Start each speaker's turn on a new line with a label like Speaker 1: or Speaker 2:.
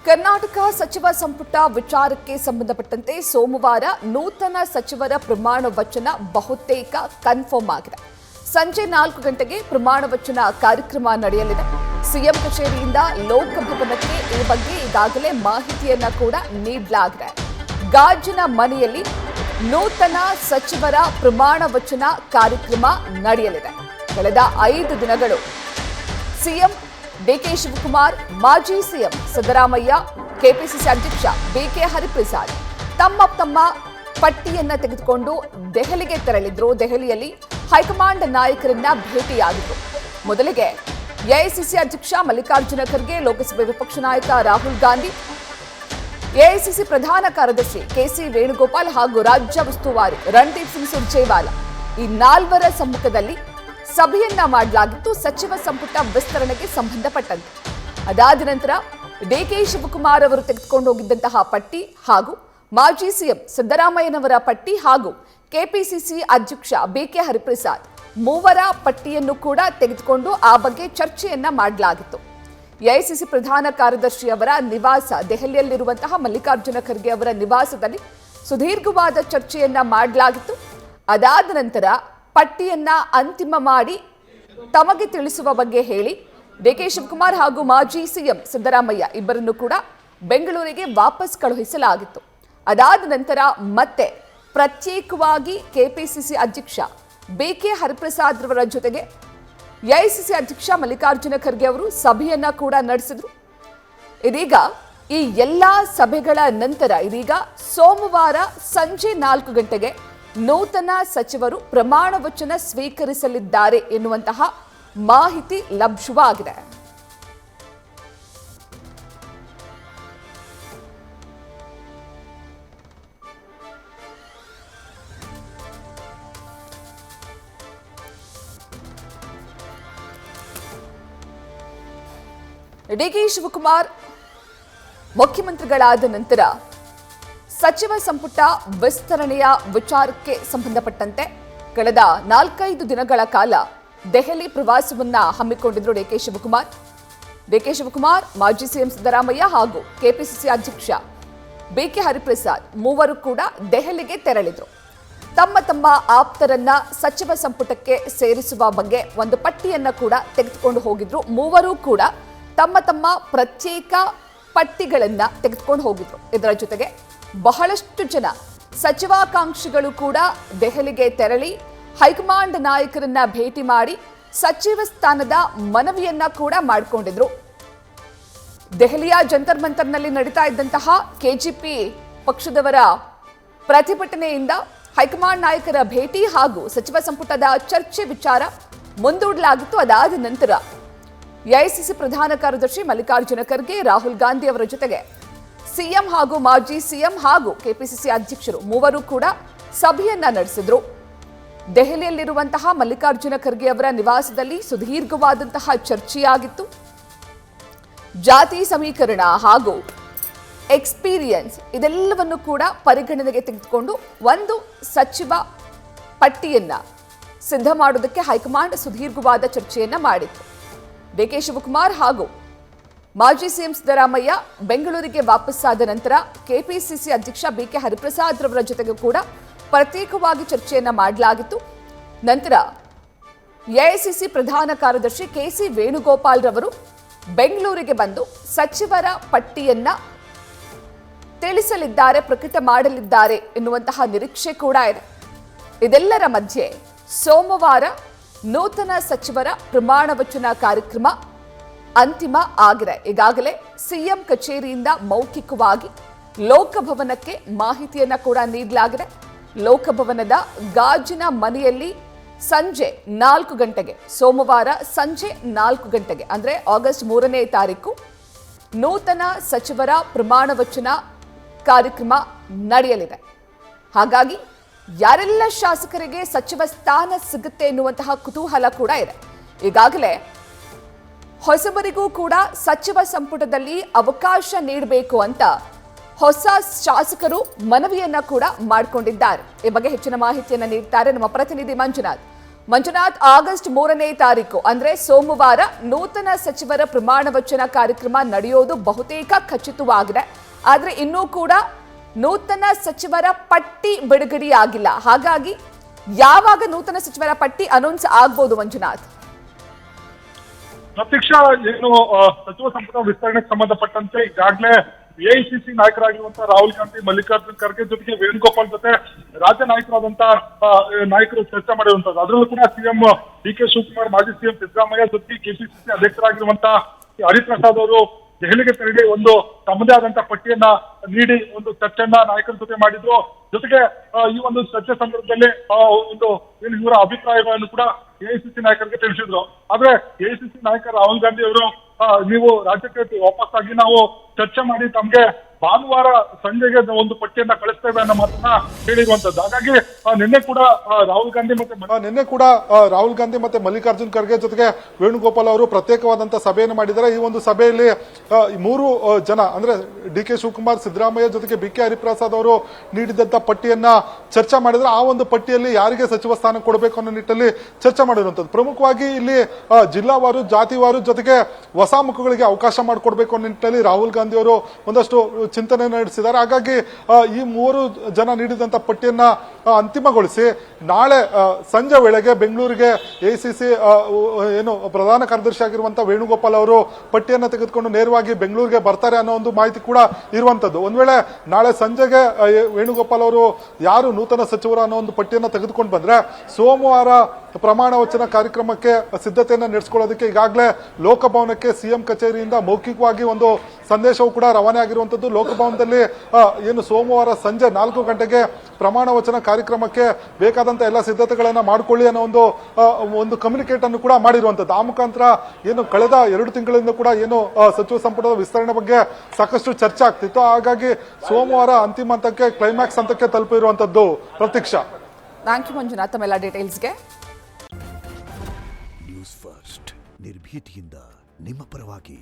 Speaker 1: ಕರ್ನಾಟಕ ಸಚಿವ ಸಂಪುಟ ವಿಚಾರಕ್ಕೆ ಸಂಬಂಧಪಟ್ಟಂತೆ ಸೋಮವಾರ ನೂತನ ಸಚಿವರ ಪ್ರಮಾಣ ವಚನ ಬಹುತೇಕ ಕನ್ಫರ್ಮ್ ಆಗಿದೆ. ಸಂಜೆ 4 ಗಂಟೆಗೆ ಪ್ರಮಾಣ ವಚನ ಕಾರ್ಯಕ್ರಮ ನಡೆಯಲಿದೆ. ಸಿಎಂ ಕಚೇರಿಯಿಂದ ಲೋಕಭವನಕ್ಕೆ ಈ ಬಗ್ಗೆ ಈಗಾಗಲೇ ಮಾಹಿತಿಯನ್ನ ಕೂಡ ನೀಡಲಾಗಿದೆ. ಗಾಜಿನ ಮನೆಯಲ್ಲಿ ನೂತನ ಸಚಿವರ ಪ್ರಮಾಣ ವಚನ ಕಾರ್ಯಕ್ರಮ ನಡೆಯಲಿದೆ. ಕಳೆದ 5 ದಿನಗಳು ಸಿಎಂ ಡಿಕೆ ಶಿವಕುಮಾರ್, ಮಾಜಿ ಸಿಎಂ ಸಿದ್ದರಾಮಯ್ಯ, ಕೆಪಿಸಿಸಿ ಅಧ್ಯಕ್ಷ ಬಿಕೆ ಹರಿಪ್ರಸಾದ್ ತಮ್ಮ ಪಟ್ಟಿಯನ್ನ ತೆಗೆದುಕೊಂಡು ದೆಹಲಿಗೆ ತೆರಳಿದ್ರು. ದೆಹಲಿಯಲ್ಲಿ ಹೈಕಮಾಂಡ್ ನಾಯಕರನ್ನ ಭೇಟಿಯಾಗಿದ್ರು. ಮೊದಲಿಗೆ ಎಐಸಿಸಿ ಅಧ್ಯಕ್ಷ ಮಲ್ಲಿಕಾರ್ಜುನ ಖರ್ಗೆ, ಲೋಕಸಭೆ ವಿಪಕ್ಷ ನಾಯಕ ರಾಹುಲ್ ಗಾಂಧಿ, ಎಐಸಿಸಿ ಪ್ರಧಾನ ಕಾರ್ಯದರ್ಶಿ ಕೆಸಿ ವೇಣುಗೋಪಾಲ್ ಹಾಗೂ ರಾಜ್ಯ ಉಸ್ತುವಾರಿ ರಣದೀಪ್ ಸಿಂಗ್ ಸುರ್ಜೇವಾಲಾ ಈ 4ರ ಸಮ್ಮುಖದಲ್ಲಿ ಸಭೆಯನ್ನ ಮಾಡಲಾಗಿತ್ತು ಸಚಿವ ಸಂಪುಟ ವಿಸ್ತರಣೆಗೆ ಸಂಬಂಧಪಟ್ಟಂತೆ. ಅದಾದ ನಂತರ ಡಿಕೆ ಶಿವಕುಮಾರ್ ಅವರು ತೆಗೆದುಕೊಂಡು ಹೋಗಿದ್ದಂತಹ ಪಟ್ಟಿ ಹಾಗೂ ಮಾಜಿ ಸಿಎಂ ಸಿದ್ದರಾಮಯ್ಯನವರ ಪಟ್ಟಿ ಹಾಗೂ ಕೆಪಿಸಿಸಿ ಅಧ್ಯಕ್ಷ ಬಿಕೆ ಹರಿಪ್ರಸಾದ್ ಮೂವರ ಪಟ್ಟಿಯನ್ನು ಕೂಡ ತೆಗೆದುಕೊಂಡು ಆ ಬಗ್ಗೆ ಚರ್ಚೆಯನ್ನ ಮಾಡಲಾಗಿತ್ತು. ಎಐಸಿಸಿ ಪ್ರಧಾನ ಕಾರ್ಯದರ್ಶಿ ಅವರ ನಿವಾಸ ದೆಹಲಿಯಲ್ಲಿರುವಂತಹ ಮಲ್ಲಿಕಾರ್ಜುನ ಖರ್ಗೆ ಅವರ ನಿವಾಸದಲ್ಲಿ ಸುದೀರ್ಘವಾದ ಚರ್ಚೆಯನ್ನ ಮಾಡಲಾಗಿತ್ತು. ಅದಾದ ನಂತರ ಪಟ್ಟಿಯನ್ನ ಅಂತಿಮ ಮಾಡಿ ತಮಗೆ ತಿಳಿಸುವ ಬಗ್ಗೆ ಹೇಳಿ ಡಿಕೆ ಶಿವಕುಮಾರ್ ಹಾಗೂ ಮಾಜಿ ಸಿಎಂ ಸಿದ್ದರಾಮಯ್ಯ ಇಬ್ಬರನ್ನು ಕೂಡ ಬೆಂಗಳೂರಿಗೆ ವಾಪಸ್ ಕಳುಹಿಸಲಾಗಿತ್ತು. ಅದಾದ ನಂತರ ಮತ್ತೆ ಪ್ರತ್ಯೇಕವಾಗಿ ಕೆಪಿಸಿಸಿ ಅಧ್ಯಕ್ಷ ಬಿಕೆ ಹರಿಪ್ರಸಾದ್ ಅವರ ಜೊತೆಗೆ ಎಐಸಿಸಿ ಅಧ್ಯಕ್ಷ ಮಲ್ಲಿಕಾರ್ಜುನ ಖರ್ಗೆ ಅವರು ಸಭೆಯನ್ನ ಕೂಡ ನಡೆಸಿದ್ರು. ಇದೀಗ ಈ ಎಲ್ಲಾ ಸಭೆಗಳ ನಂತರ ಇದೀಗ ಸೋಮವಾರ ಸಂಜೆ 4 ಗಂಟೆಗೆ ನೂತನ ಸಚಿವರು ಪ್ರಮಾಣ ವಚನ ಸ್ವೀಕರಿಸಲಿದ್ದಾರೆ ಎನ್ನುವಂತಹ ಮಾಹಿತಿ ಲಭ್ಯವಾಗಿದೆ. ಡಿಕೆ ಶಿವಕುಮಾರ್ ಮುಖ್ಯಮಂತ್ರಿಗಳಾದ ನಂತರ ಸಚಿವ ಸಂಪುಟ ವಿಸ್ತರಣೆಯ ವಿಚಾರಕ್ಕೆ ಸಂಬಂಧಪಟ್ಟಂತೆ ಕಳೆದ 4-5 ದಿನಗಳ ಕಾಲ ದೆಹಲಿ ಪ್ರವಾಸವನ್ನ ಹಮ್ಮಿಕೊಂಡಿದ್ರು ಡಿಕೆ ಶಿವಕುಮಾರ್. ಡಿಕೆ ಶಿವಕುಮಾರ್, ಮಾಜಿ ಸಿಎಂ ಸಿದ್ದರಾಮಯ್ಯ ಹಾಗೂ ಕೆಪಿಸಿಸಿ ಅಧ್ಯಕ್ಷ ಬಿಕೆ ಹರಿಪ್ರಸಾದ್ ಮೂವರು ಕೂಡ ದೆಹಲಿಗೆ ತೆರಳಿದ್ರು. ತಮ್ಮ ಆಪ್ತರನ್ನ ಸಚಿವ ಸಂಪುಟಕ್ಕೆ ಸೇರಿಸುವ ಬಗ್ಗೆ ಒಂದು ಪಟ್ಟಿಯನ್ನ ಕೂಡ ತೆಗೆದುಕೊಂಡು ಹೋಗಿದ್ರು. ಮೂವರು ಕೂಡ ತಮ್ಮ ಪ್ರತ್ಯೇಕ ಪಟ್ಟಿಗಳನ್ನ ತೆಗೆದುಕೊಂಡು ಹೋಗಿದ್ರು. ಇದರ ಜೊತೆಗೆ ಬಹಳಷ್ಟು ಜನ ಸಚಿವಾಕಾಂಕ್ಷಿಗಳು ಕೂಡ ದೆಹಲಿಗೆ ತೆರಳಿ ಹೈಕಮಾಂಡ್ ನಾಯಕರನ್ನ ಭೇಟಿ ಮಾಡಿ ಸಚಿವ ಸ್ಥಾನದ ಮನವಿಯನ್ನ ಕೂಡ ಮಾಡಿಕೊಂಡಿದ್ರು. ದೆಹಲಿಯ ಜಂತರ್ ಮಂತರ್ನಲ್ಲಿ ನಡೀತಾ ಇದ್ದಂತಹ ಕೆಜೆಪಿ ಪಕ್ಷದವರ ಪ್ರತಿಭಟನೆಯಿಂದ ಹೈಕಮಾಂಡ್ ನಾಯಕರ ಭೇಟಿ ಹಾಗೂ ಸಚಿವ ಸಂಪುಟದ ಚರ್ಚೆ ವಿಚಾರ ಮುಂದೂಡಲಾಗಿತ್ತು. ಅದಾದ ನಂತರ ಎಐಸಿಸಿ ಪ್ರಧಾನ ಕಾರ್ಯದರ್ಶಿ ಮಲ್ಲಿಕಾರ್ಜುನ ಖರ್ಗೆ, ರಾಹುಲ್ ಗಾಂಧಿ ಅವರ ಜೊತೆಗೆ ಸಿಎಂ ಹಾಗೂ ಮಾಜಿ ಸಿಎಂ ಹಾಗೂ ಕೆಪಿಸಿಸಿ ಅಧ್ಯಕ್ಷರು ಮೂವರು ಕೂಡ ಸಭೆಯನ್ನ ನಡೆಸಿದ್ರು. ದೆಹಲಿಯಲ್ಲಿರುವಂತಹ ಮಲ್ಲಿಕಾರ್ಜುನ ಖರ್ಗೆ ಅವರ ನಿವಾಸದಲ್ಲಿ ಸುದೀರ್ಘವಾದಂತಹ ಚರ್ಚೆಯಾಗಿತ್ತು. ಜಾತಿ ಸಮೀಕರಣ ಹಾಗೂ ಎಕ್ಸ್ಪೀರಿಯನ್ಸ್ ಇದೆಲ್ಲವನ್ನು ಕೂಡ ಪರಿಗಣನೆಗೆ ತೆಗೆದುಕೊಂಡು ಒಂದು ಸಚಿವ ಪಟ್ಟಿಯನ್ನ ಸಿದ್ಧ ಮಾಡೋದಕ್ಕೆ ಹೈಕಮಾಂಡ್ ಸುದೀರ್ಘವಾದ ಚರ್ಚೆಯನ್ನ ಮಾಡಿತ್ತು. ಡಿಕೆ ಶಿವಕುಮಾರ್ ಹಾಗೂ ಮಾಜಿ ಸಿಎಂ ಸಿದ್ದರಾಮಯ್ಯ ಬೆಂಗಳೂರಿಗೆ ವಾಪಸ್ಸಾದ ನಂತರ ಕೆಪಿಸಿಸಿ ಅಧ್ಯಕ್ಷ ಬಿಕೆ ಹರಿಪ್ರಸಾದ್ ರವರ ಜೊತೆಗೂ ಕೂಡ ಪ್ರತ್ಯೇಕವಾಗಿ ಚರ್ಚೆಯನ್ನ ಮಾಡಲಾಗಿತ್ತು. ನಂತರ ಎಐಸಿಸಿ ಪ್ರಧಾನ ಕಾರ್ಯದರ್ಶಿ ಕೆಸಿ ವೇಣುಗೋಪಾಲ್ ರವರು ಬೆಂಗಳೂರಿಗೆ ಬಂದು ಸಚಿವರ ಪಟ್ಟಿಯನ್ನ ತಿಳಿಸಲಿದ್ದಾರೆ, ಪ್ರಕಟ ಮಾಡಲಿದ್ದಾರೆ ಎನ್ನುವಂತಹ ನಿರೀಕ್ಷೆ ಕೂಡ ಇದೆ. ಇದೆಲ್ಲರ ಮಧ್ಯೆ ಸೋಮವಾರ ನೂತನ ಸಚಿವರ ಪ್ರಮಾಣ ವಚನ ಕಾರ್ಯಕ್ರಮ ಅಂತಿಮ ಆಗಿದೆ. ಈಗಾಗಲೇ ಸಿಎಂ ಕಚೇರಿಯಿಂದ ಮೌಖಿಕವಾಗಿ ಲೋಕಭವನಕ್ಕೆ ಮಾಹಿತಿಯನ್ನ ಕೂಡ ನೀಡಲಾಗಿದೆ. ಲೋಕಭವನದ ಗಾಜಿನ ಮನೆಯಲ್ಲಿ ಸಂಜೆ 4 ಗಂಟೆಗೆ ಸೋಮವಾರ ಸಂಜೆ 4 ಗಂಟೆಗೆ ಅಂದ್ರೆ ಆಗಸ್ಟ್ 3ನೇ ತಾರೀಕು ನೂತನ ಸಚಿವರ ಪ್ರಮಾಣ ವಚನ ಕಾರ್ಯಕ್ರಮ ನಡೆಯಲಿದೆ. ಹಾಗಾಗಿ ಯಾರೆಲ್ಲ ಶಾಸಕರಿಗೆ ಸಚಿವ ಸ್ಥಾನ ಸಿಗುತ್ತೆ ಎನ್ನುವಂತಹ ಕುತೂಹಲ ಕೂಡ ಇದೆ. ಈಗಾಗಲೇ ಹೊಸಬರಿಗೂ ಕೂಡ ಸಚಿವ ಸಂಪುಟದಲ್ಲಿ ಅವಕಾಶ ನೀಡಬೇಕು ಅಂತ ಹೊಸ ಶಾಸಕರು ಮನವಿಯನ್ನ ಕೂಡ ಮಾಡಿಕೊಂಡಿದ್ದಾರೆ. ಈ ಬಗ್ಗೆ ಹೆಚ್ಚಿನ ಮಾಹಿತಿಯನ್ನ ನೀಡುತ್ತಾರೆ ನಮ್ಮ ಪ್ರತಿನಿಧಿ ಮಂಜುನಾಥ್. ಮಂಜುನಾಥ್, ಆಗಸ್ಟ್ 3ನೇ ತಾರೀಕು ಅಂದ್ರೆ ಸೋಮವಾರ ನೂತನ ಸಚಿವರ ಪ್ರಮಾಣ ವಚನ ಕಾರ್ಯಕ್ರಮ ನಡೆಯೋದು ಬಹುತೇಕ ಖಚಿತವಾಗಿದೆ. ಆದ್ರೆ ಇನ್ನೂ ಕೂಡ ನೂತನ ಸಚಿವರ ಪಟ್ಟಿ ಬಿಡುಗಡೆಯಾಗಿಲ್ಲ. ಹಾಗಾಗಿ ಯಾವಾಗ ನೂತನ ಸಚಿವರ ಪಟ್ಟಿ ಅನೌನ್ಸ್ ಆಗ್ಬೋದು ಮಂಜುನಾಥ್?
Speaker 2: ಪ್ರತೀಕ್ಷಾ, ಏನು ಸಚಿವ ಸಂಪುಟ ವಿಸ್ತರಣೆಗೆ ಸಂಬಂಧಪಟ್ಟಂತೆ ಈಗಾಗಲೇ ಎಐಸಿಸಿ ನಾಯಕರಾಗಿರುವಂತಹ ರಾಹುಲ್ ಗಾಂಧಿ, ಮಲ್ಲಿಕಾರ್ಜುನ್ ಖರ್ಗೆ ಜೊತೆಗೆ ವೇಣುಗೋಪಾಲ್ ಜೊತೆ ರಾಜ್ಯ ನಾಯಕರು ಚರ್ಚೆ ಮಾಡಿರುವಂತದ್ದು. ಅದರಲ್ಲೂ ಕೂಡ ಸಿಎಂ ಡಿ.ಕೆ. ಶಿವಕುಮಾರ್, ಮಾಜಿ ಸಿಎಂ ಸಿದ್ದರಾಮಯ್ಯ ಜೊತೆಗೆ ಕೆಪಿಸಿಸಿ ಅಧ್ಯಕ್ಷರಾಗಿರುವಂತಹ ಹರಿಪ್ರಸಾದ್ ಅವರು ದೆಹಲಿಗೆ ತೆರಳಿ ಒಂದು ತಮ್ಮದೇ ಆದಂತಹ ಪಟ್ಟಿಯನ್ನ ನೀಡಿ ಒಂದು ಚರ್ಚೆಯನ್ನ ನಾಯಕರ ಜೊತೆ ಮಾಡಿದ್ರು. ಜೊತೆಗೆ ಈ ಒಂದು ಚರ್ಚೆ ಸಂದರ್ಭದಲ್ಲಿ ಒಂದು ಏನು ಇವರ ಅಭಿಪ್ರಾಯಗಳನ್ನು ಕೂಡ ಎಐಸಿಸಿ ನಾಯಕರಿಗೆ ತಿಳಿಸಿದ್ರು. ಆದ್ರೆ ಎಐಸಿಸಿ ನಾಯಕ ರಾಹುಲ್ ಗಾಂಧಿ ಅವರು ನೀವು ರಾಜ್ಯಕ್ಕೆ ವಾಪಸ್ ಆಗಿ ನಾವು ಚರ್ಚೆ ಮಾಡಿ ತಮ್ಗೆ ಭಾನುವಾರ ಸಂಜೆಗೆ ಒಂದು ಪಟ್ಟಿಯನ್ನ ಕಳಿಸ್ತೇವೆ ಅನ್ನೋ ಮಾತನ್ನ ಹೇಳಿರುವಂತದ್ದು. ಹಾಗಾಗಿ ನಿನ್ನೆ ಕೂಡ ರಾಹುಲ್ ಗಾಂಧಿ ಮತ್ತೆ ಮಲ್ಲಿಕಾರ್ಜುನ್ ಖರ್ಗೆ ಜೊತೆಗೆ ವೇಣುಗೋಪಾಲ್ ಅವರು ಪ್ರತ್ಯೇಕವಾದಂತಹ ಸಭೆಯನ್ನು ಮಾಡಿದ್ದಾರೆ. ಈ ಒಂದು ಸಭೆಯಲ್ಲಿ ಮೂರು ಜನ ಅಂದ್ರೆ ಡಿ.ಕೆ. ಶಿವಕುಮಾರ್, ಸಿದ್ದರಾಮಯ್ಯ ಜೊತೆಗೆ ಬಿ.ಕೆ. ಹರಿಪ್ರಸಾದ್ ಅವರು ನೀಡಿದಂತ ಪಟ್ಟಿಯನ್ನ ಚರ್ಚೆ ಮಾಡಿದ್ರೆ ಆ ಒಂದು ಪಟ್ಟಿಯಲ್ಲಿ ಯಾರಿಗೆ ಸಚಿವ ಸ್ಥಾನ ಕೊಡಬೇಕು ಅನ್ನೋ ನಿಟ್ಟಿನಲ್ಲಿ ಚರ್ಚೆ ಮಾಡಿರುವಂತದ್ದು. ಪ್ರಮುಖವಾಗಿ ಇಲ್ಲಿ ಜಿಲ್ಲಾವಾರು, ಜಾತಿವಾರು ಜೊತೆಗೆ ಹೊಸ ಮುಖಗಳಿಗೆ ಅವಕಾಶ ಮಾಡಿಕೊಡ್ಬೇಕು ಅನ್ನೋ ನಿಟ್ಟಿನಲ್ಲಿ ರಾಹುಲ್ ಗಾಂಧಿ ಅವರು ಒಂದಷ್ಟು ಚಿಂತನೆ ನಡೆಸಿದ್ದಾರೆ. ಹಾಗಾಗಿ ಈ ಮೂವರು ಜನ ನೀಡಿದಂತ ಪಟ್ಟಿಯನ್ನ ಅಂತಿಮಗೊಳಿಸಿ ನಾಳೆ ಸಂಜೆ ವೇಳೆಗೆ ಬೆಂಗಳೂರಿಗೆ ಎಐಸಿಸಿ ಏನು ಪ್ರಧಾನ ಕಾರ್ಯದರ್ಶಿ ಆಗಿರುವಂತಹ ವೇಣುಗೋಪಾಲ್ ಅವರು ಪಟ್ಟಿಯನ್ನ ತೆಗೆದುಕೊಂಡು ನೇರವಾಗಿ ಬೆಂಗಳೂರಿಗೆ ಬರ್ತಾರೆ ಅನ್ನೋ ಒಂದು ಮಾಹಿತಿ ಕೂಡ ಇರುವಂತದ್ದು. ಒಂದ್ ವೇಳೆ ನಾಳೆ ಸಂಜೆಗೆ ವೇಣುಗೋಪಾಲ್ ಅವರು ಯಾರು ನೂತನ ಸಚಿವರು ಅನ್ನೋ ಒಂದು ಪಟ್ಟಿಯನ್ನ ತೆಗೆದುಕೊಂಡು ಬಂದ್ರೆ ಸೋಮವಾರ ಪ್ರಮಾಣ ವಚನ ಕಾರ್ಯಕ್ರಮಕ್ಕೆ ಸಿದ್ಧತೆಯನ್ನ ನಡೆಸಿಕೊಳ್ಳೋದಕ್ಕೆ ಈಗಾಗಲೇ ಲೋಕಭವನಕ್ಕೆ ಸಿಎಂ ಕಚೇರಿಯಿಂದ ಮೌಖಿಕವಾಗಿ ಒಂದು ಸಂದೇಶವು ಕೂಡ ರವಾನೆ ಆಗಿರುವಂತದ್ದು. ಲೋಕಭವನದಲ್ಲಿ ಏನು ಸೋಮವಾರ ಸಂಜೆ 4 ಗಂಟೆಗೆ ಪ್ರಮಾಣ ವಚನ ಕಾರ್ಯಕ್ರಮಕ್ಕೆ ಬೇಕಾದಂತ ಎಲ್ಲ ಸಿದ್ಧತೆಗಳನ್ನ ಮಾಡಿಕೊಳ್ಳಿ ಅನ್ನೋ ಒಂದು ಕಮ್ಯುನಿಕೇಟ್ ಅನ್ನು ಕೂಡ ಮಾಡಿರುವಂತದ್ದು. ಆ ಮುಖಾಂತರ ಏನು ಕಳೆದ 2 ತಿಂಗಳಿಂದ ಕೂಡ ಏನು ಸಚಿವ ಸಂಪುಟದ ವಿಸ್ತರಣೆ ಬಗ್ಗೆ ಸಾಕಷ್ಟು ಚರ್ಚೆ ಆಗ್ತಿತ್ತು. ಹಾಗಾಗಿ ಸೋಮವಾರ ಅಂತಿಮ ಹಂತಕ್ಕೆ, ಕ್ಲೈಮ್ಯಾಕ್ಸ್ ಹಂತಕ್ಕೆ ತಲುಪಿರುವಂತದ್ದು. ಪ್ರತೀಕ್ಷಾ,
Speaker 1: ಥ್ಯಾಂಕ್ ಯು ಮಂಜುನಾಥ್ ತಮ್ಮೆಲ್ಲ ಡೀಟೇಲ್ಸ್ಗೆ.
Speaker 3: ನ್ಯೂಸ್ ಫಸ್ಟ್ ನಿರ್ಭೀತಿಯಿಂದ ನಿಮ್ಮ ಪರವಾಗಿ.